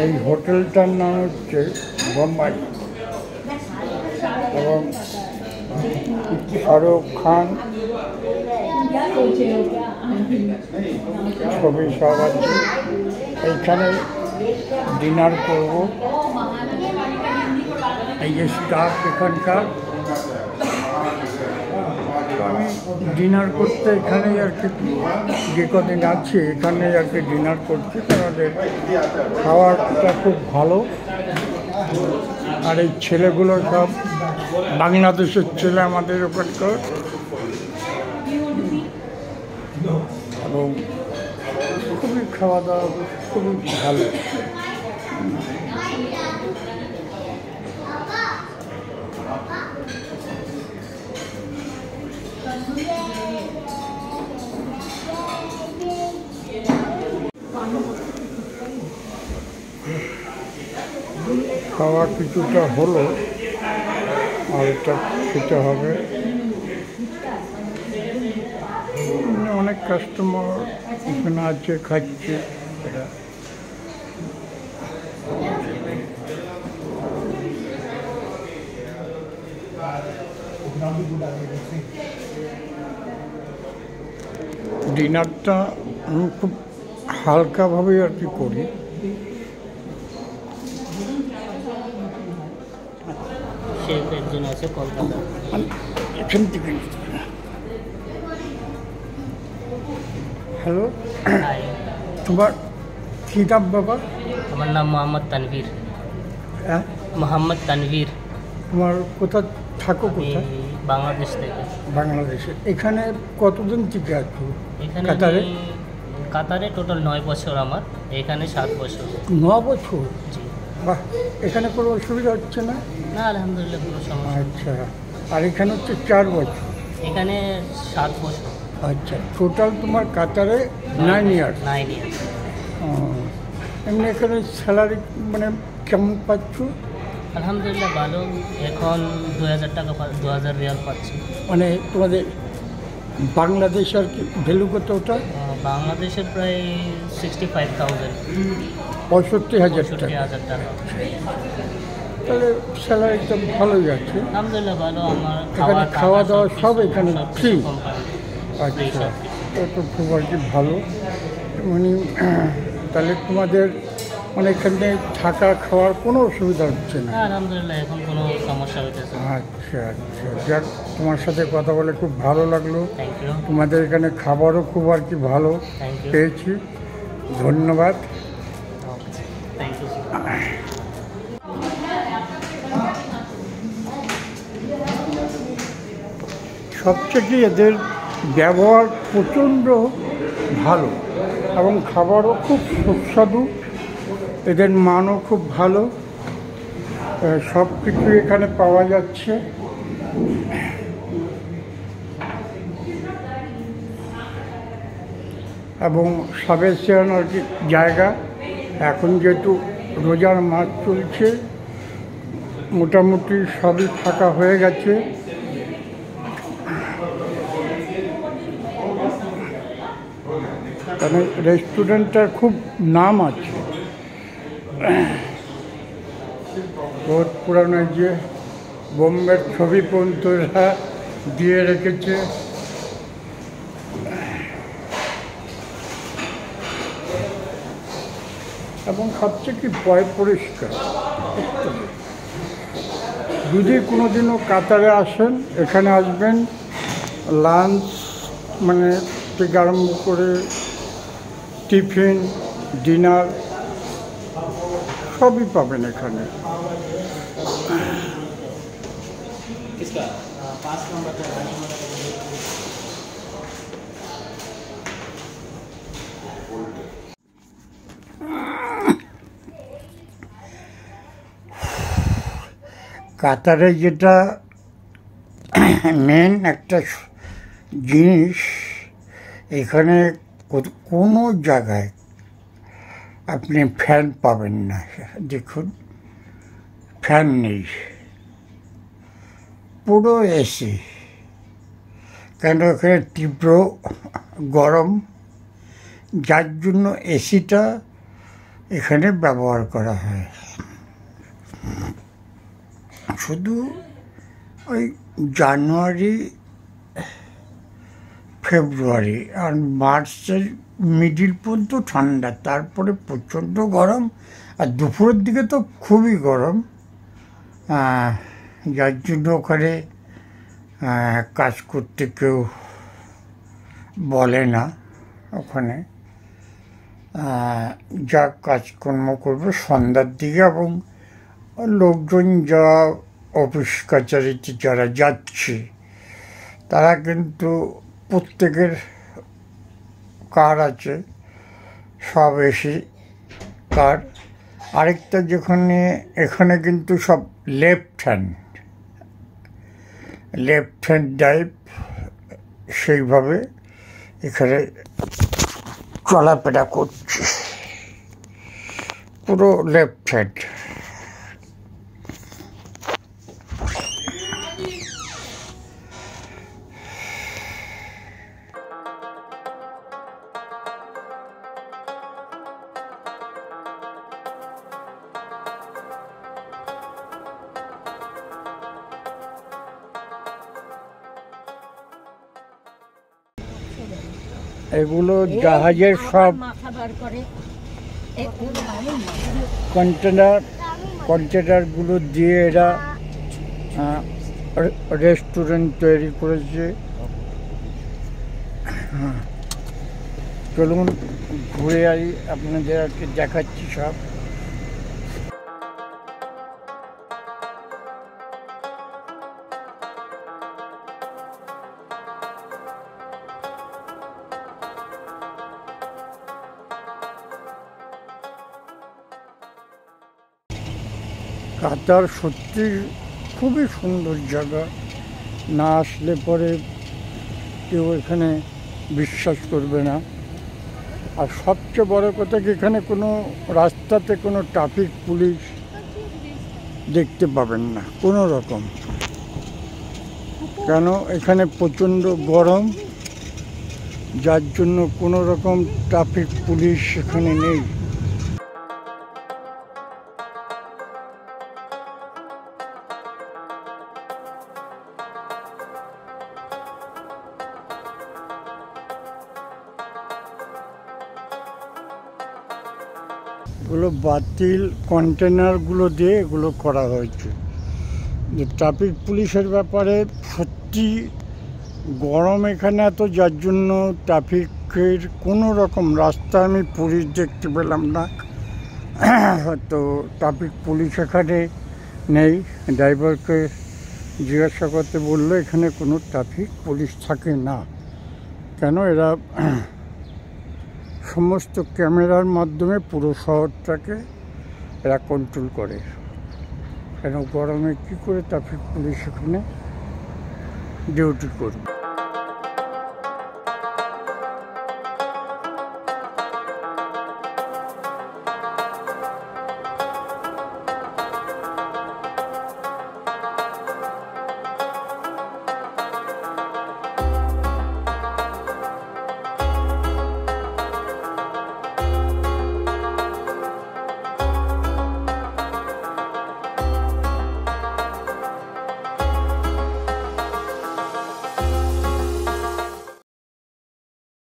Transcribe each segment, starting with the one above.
এই হোটেলটার নাম হচ্ছে বোম্বাই এবং শাহরুখ খান ছবি সব আছে। এইখানে ডিনার করব। এই যে স্টাফ এখানকার, আমি ডিনার করতে এখানেই আর কি যে কদিন আছি এখানেই আর কি ডিনার করছি। তাদের খাওয়াটা খুব ভালো। আর এই ছেলেগুলো সব বাংলাদেশের ছেলে আমাদের ওখানকার, এবং খুবই খাওয়া দাওয়া খুবই ভালো। খাওয়া কিছুটা হলো, আর এটা খেতে হবে। অনেক কাস্টমার এখানে আছে, খাচ্ছে। ডিনারটা আমি খুব হালকাভাবে আর কি করি। একজন আছে কলকাতা, এখান থেকে। হ্যালো, তোমার কী নাম বাবা? আমার নাম মোহাম্মদ তানভীর। হ্যাঁ, মোহাম্মদ তানভীর। তোমার কোথা থাকো? কোথায়? বাংলাদেশ থেকে। বাংলাদেশে। এখানে কতদিন থেকে আছো? এখানে কাতারে টোটাল 9 বছর আমার, এখানে 7 বছর। 9 বছর? জি। বাহ, এখানে কোনো অসুবিধা হচ্ছে না? না, আলহামদুলিল্লাহ কোনো সমস্যা। আচ্ছা, আর এখানে হচ্ছে 4 বছর? এখানে 7 বছর। আচ্ছা, টোটাল তোমার কাতারে 9 ইয়ার্স? 9 ইয়ার্স। এমনি এখানে স্যালারি মানে কেমন পাচ্ছ? আলহামদুলিল্লাহ ভালো। এখন 2000 টাকা, 2000 রিয়াল পাচ্ছি। মানে তোমাদের বাংলাদেশ আর কি ভ্যালু কত ওটা? বাংলাদেশের প্রায় 65,000। 65,000 টাকা। তাহলে স্যালারিটা ভালোই আছে। আলহামদুলিল্লাহ ভালো। আমার এখানে খাওয়া দাওয়া সব এখানে ফ্রি? আচ্ছা, তো খুব আর কি ভালো। মানে তাহলে তোমাদের মানে এখানে থাকা খাওয়ার কোনো অসুবিধা হচ্ছে না? আলহামদুলিল্লাহ এখন কোনো সমস্যা হইতেছে। আচ্ছা আচ্ছা, যাক, তোমার সাথে কথা বলে খুব ভালো লাগলো। Thank you. তোমাদের এখানে খাবারও খুব আর কি ভালো পেয়েছি। ধন্যবাদ। Thank you. সবচেয়ে কি এদের ব্যবহার প্রচণ্ড ভালো এবং খাবারও খুব সুস্বাদু, এদের মানও খুব ভালো, সব কিছু এখানে পাওয়া যাচ্ছে। এবং সাবেসিয়ান আর কি জায়গা। এখন যেহেতু রোজার মাস চলছে, মোটামুটি সবই ফাঁকা হয়ে গেছে। কারণ রেস্টুরেন্টটার খুব নাম আছে, বহুত পুরানো, যে বোম্বের ছবি পর্যন্ত দিয়ে রেখেছে। এবং সবচেয়ে কি পরিষ্কার। যদি কোনোদিনও কাতারে আসেন, এখানে আসবেন, লাঞ্চ মানে থেকে আরম্ভ করে টিফিন, ডিনার সবই পাবেন এখানে। কাতারে যেটা মেন একটা জিনিস, এখানে কোনো জায়গায় আপনি ফ্যান পাবেন না। দেখুন, ফ্যান নেই, পুরো এসি। কেন এখানে তীব্র গরম, যার জন্য এসিটা এখানে ব্যবহার করা হয়। শুধু ওই জানুয়ারি, ফেব্রুয়ারি আর মার্চের মিডিল পর্যন্ত ঠান্ডা, তারপরে প্রচণ্ড গরম, আর দুপুরের দিকে তো খুবই গরম, যার জন্য ওখানে কাজ করতে কেউ বলে না। ওখানে যা কাজকর্ম করবে সন্ধ্যার দিকে, এবং লোকজন যা অফিস কাছারিতে যারা যাচ্ছে তারা কিন্তু প্রত্যেকের কার আছে, সব এসি কার। আরেকটা যেখানে এখানে কিন্তু সব লেফট হ্যান্ড ড্রাইভ, সেইভাবে এখানে চলাফেরা করছে, পুরো লেফট হ্যান্ড। এগুলো জাহাজের সব কন্টেনারগুলো দিয়ে এরা রেস্টুরেন্ট তৈরি করেছে। চলুন ঘুরে আসি, আপনাদের আজকে দেখাচ্ছি সব। কাতার সত্যি খুবই সুন্দর জায়গা, না আসলে পরে কেউ এখানে বিশ্বাস করবে না। আর সবচেয়ে বড় কথা কি, এখানে কোনো রাস্তাতে কোনো ট্রাফিক পুলিশ দেখতে পাবেন না কোনো রকম, কেন এখানে প্রচণ্ড গরম, যার জন্য কোনো রকম ট্রাফিক পুলিশ এখানে নেই। এগুলো বাতিল কন্টেনারগুলো দিয়ে এগুলো করা হয়েছে। যে ট্রাফিক পুলিশের ব্যাপারে সত্যি গরম এখানে এত, যার জন্য ট্রাফিকের কোনো রকম রাস্তা আমি পুলিশ দেখতে পেলাম না। হয়তো ট্রাফিক পুলিশ এখানে নেই। ড্রাইভারকে জিজ্ঞাসা করতে বললো এখানে কোনো ট্রাফিক পুলিশ থাকে না, কেন এরা সমস্ত ক্যামেরার মাধ্যমে পুরো শহরটাকে এরা কন্ট্রোল করে। কেন গরমে কী করে ট্রাফিক পুলিশ এখানে ডিউটি করবে।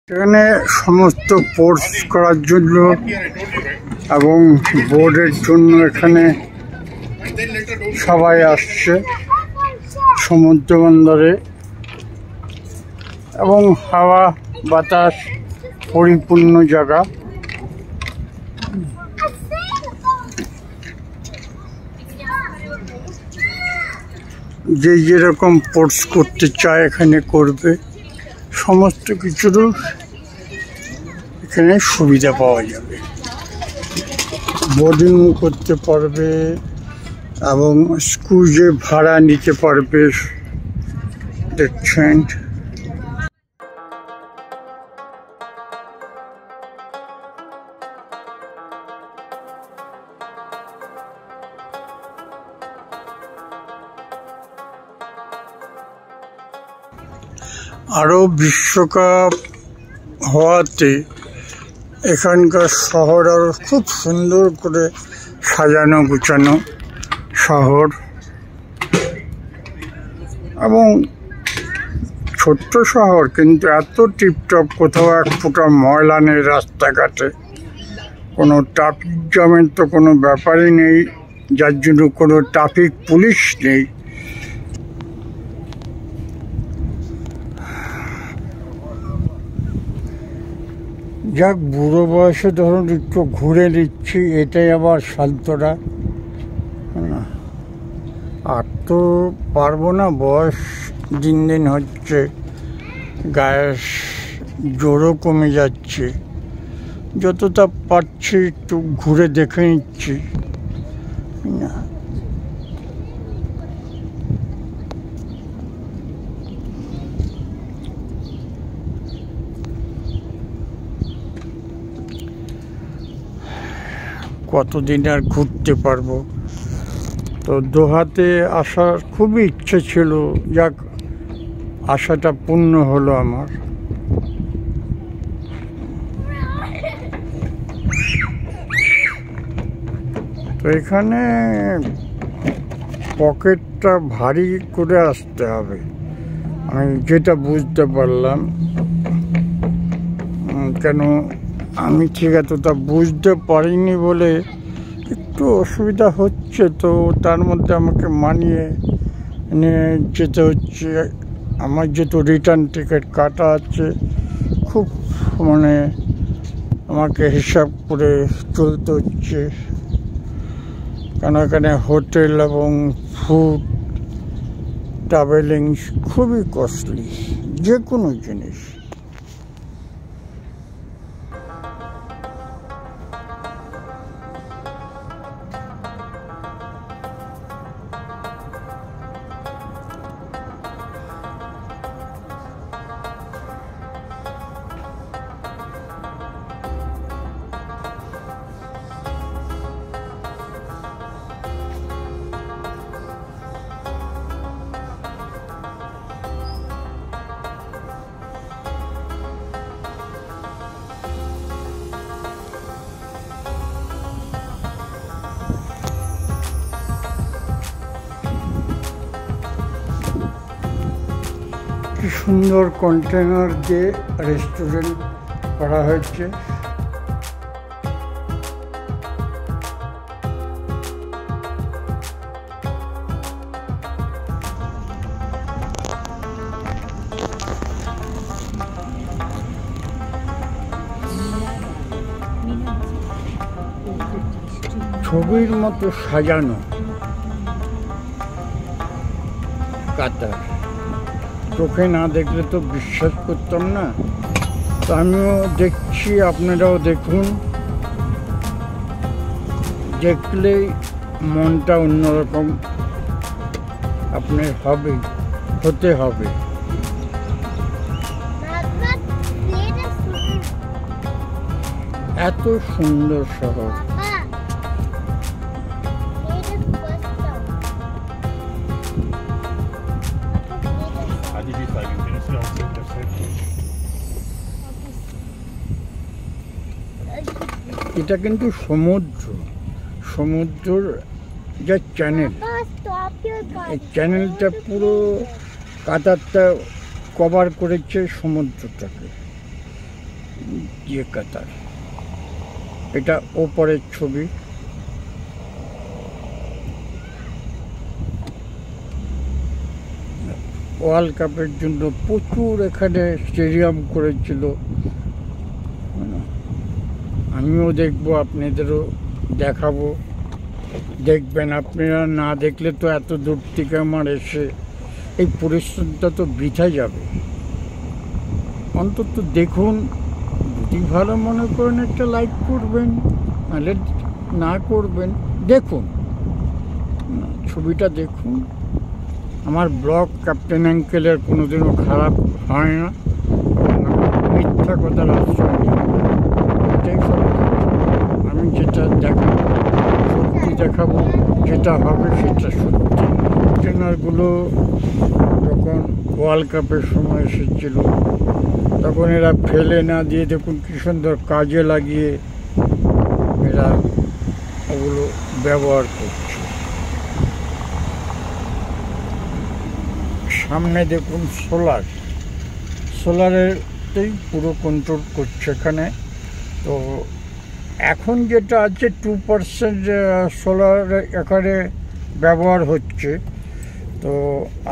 এখানে সমস্ত কোর্স করার জন্য এবং বোর্ডের জন্য এখানে সবাই আসছে সমুদ্র বন্দরে, এবং হাওয়া বাতাস পরিপূর্ণ জায়গা। যে যেরকম কোর্স করতে চায় এখানে করবে, সমস্ত কিছুরও এখানে সুবিধা পাওয়া যাবে। বোর্ডিং করতে পারবে এবং স্কুলে ভাড়া নিতে পারবে। দেখছেন আরও বিশ্বকাপ হওয়াতে এখানকার শহর আরো খুব সুন্দর করে সাজানো গুছানো শহর, এবং ছোট্ট শহর কিন্তু এত টিপটপ, কোথাও এক ফোঁটা ময়লা নেই রাস্তাঘাটে, কোনো ট্রাফিক জ্যামের তো কোনো ব্যাপারই নেই, যার জন্য কোনো ট্রাফিক পুলিশ নেই। যাক, বুড়ো বয়সে ধরুন একটু ঘুরে নিচ্ছি, এটাই আবার শান্তরা। আর তো পারবো না, বয়স দিন দিন হচ্ছে, গায়ের জোরও কমে যাচ্ছে, যতটা পারছি একটু ঘুরে দেখে নিচ্ছি না। কতদিন আর ঘুরতে পারবো, তো দোহাতে আসার খুবই ইচ্ছে ছিল, যাক আশাটা পূর্ণ হলো আমার। তো এখানে পকেটটা ভারী করে আসতে হবে, আমি যেটা বুঝতে পারলাম, কেন আমি ঠিক এতটা বুঝতে পারিনি বলে একটু অসুবিধা হচ্ছে, তো তার মধ্যে আমাকে মানিয়ে নিয়ে যেতে হচ্ছে। আমার যেহেতু রিটার্ন টিকিট কাটা আছে, খুব মানে আমাকে হিসাব করে চলতে হচ্ছে, কারণ এখানে হোটেল এবং ফুড ট্রাভেলিং খুবই কস্টলি, যে কোনো জিনিস। কি সুন্দর কন্টেনার দিয়ে রেস্টুরেন্ট করা হয়েছে। ছবির মতো সাজানো কাতার, চোখে না দেখলে তো বিশ্বাস করতাম না, তো আমিও দেখছি, আপনারাও দেখুন, দেখলেই মনটা অন্যরকম আপনার হবে, হতে হবে। এত সুন্দর শহর, এটা কিন্তু সমুদ্রর যা চ্যানেল, এই চ্যানেলটা পুরো কাতারটা কভার করেছে সমুদ্রটাকে, যে কাতার, এটা ওপরের ছবি। ওয়ার্ল্ড কাপের জন্য প্রচুর এখানে স্টেডিয়াম করেছিল, আমিও দেখবো, আপনাদেরও দেখাবো, দেখবেন। আপনারা না দেখলে তো এত দূর থেকে আমার এসে এই পরিশ্রমটা তো বৃথা যাবে। অন্তত দেখুন, যদি ভালো মনে করেন একটা লাইক করবেন, নাহলে না করবেন, দেখুন ছবিটা দেখুন। আমার ব্লগ ক্যাপ্টেন আঙ্কেলের কোনোদিনও খারাপ হয় না, মিথ্যা কথার আশ্রয় নেই, এটাই সত্য। আমি যেটা দেখাবো সত্যি দেখাবো, যেটা হবে সেটা সত্যি। কন্টেনারগুলো যখন ওয়ার্ল্ড কাপের সময় এসেছিল তখন এরা ফেলে না দিয়ে দেখুন কি সুন্দর কাজে লাগিয়ে এরা ওগুলো ব্যবহার করছে। সামনে দেখুন সোলারেরতেই পুরো কন্ট্রোল করছে এখানে। তো এখন যেটা আছে 2% সোলার এখানে ব্যবহার হচ্ছে। তো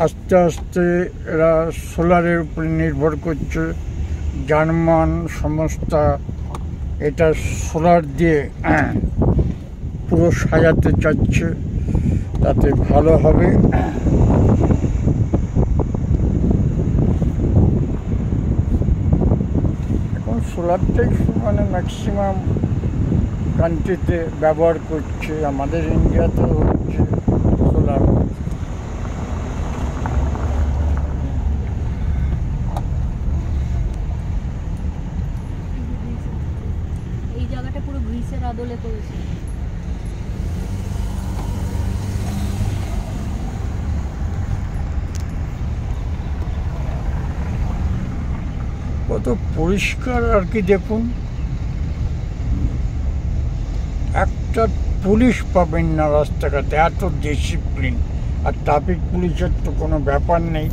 আস্তে আস্তে এরা সোলারের উপরে নির্ভর করছে। যানবাহন সংস্থা এটা সোলার দিয়ে পুরো সাজাতে চাচ্ছে, তাতে ভালো হবে। এখন সোলারটাই মানে ম্যাক্সিমাম কান্ট্রিতে ব্যবহার করছে, আমাদের ইন্ডিয়াতেও হচ্ছে সোলার। এই জায়গাটা পুরো গ্রিসের আদলে করেছে। কত পরিষ্কার আর কি দেখুন, একটা পুলিশ পাবেন না রাস্তাঘাটে, এত ডিসিপ্লিন। আর ট্রাফিক পুলিশের তো কোনো ব্যাপার নেই।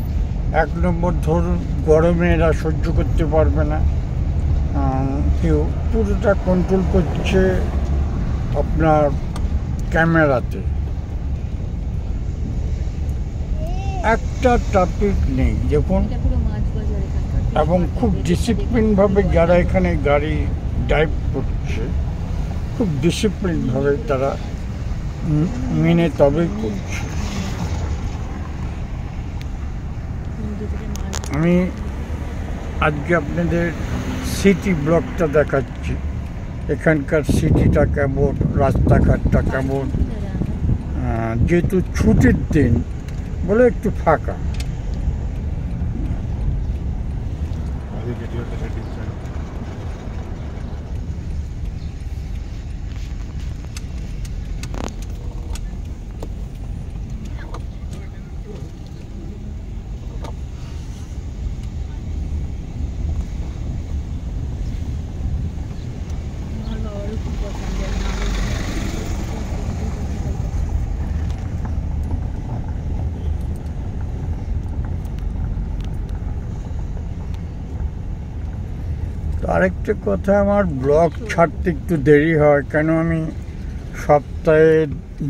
1 নম্বর ধরুন গরমে এরা সহ্য করতে পারবে না, কেউ পুরোটা কন্ট্রোল করছে আপনার ক্যামেরাতে। একটা ট্রাফিক নেই দেখুন, এটা পুরো মাছ বাজার এখানকার। এবং খুব ডিসিপ্লিনভাবে যারা এখানে গাড়ি ড্রাইভ করছে খুব ডিসিপ্লিনভাবে তারা মেনে তবেই করছে। আমি আজকে আপনাদের সিটি ব্লকটা দেখাচ্ছি, এখানকার সিটিটা কেমন, রাস্তাঘাটটা কেমন। যেহেতু ছুটির দিন বলে একটু ফাঁকা। ভালো, ওর খুব পছন্দের নাম। তো আরেকটা কথা, আমার ব্লগ ছাড়তে একটু দেরি হয়, কেন আমি সপ্তাহে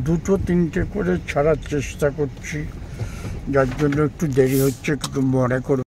2-3টে করে ছাড়ার চেষ্টা করছি, যার জন্য একটু দেরি হচ্ছে, একটু মনে করুন।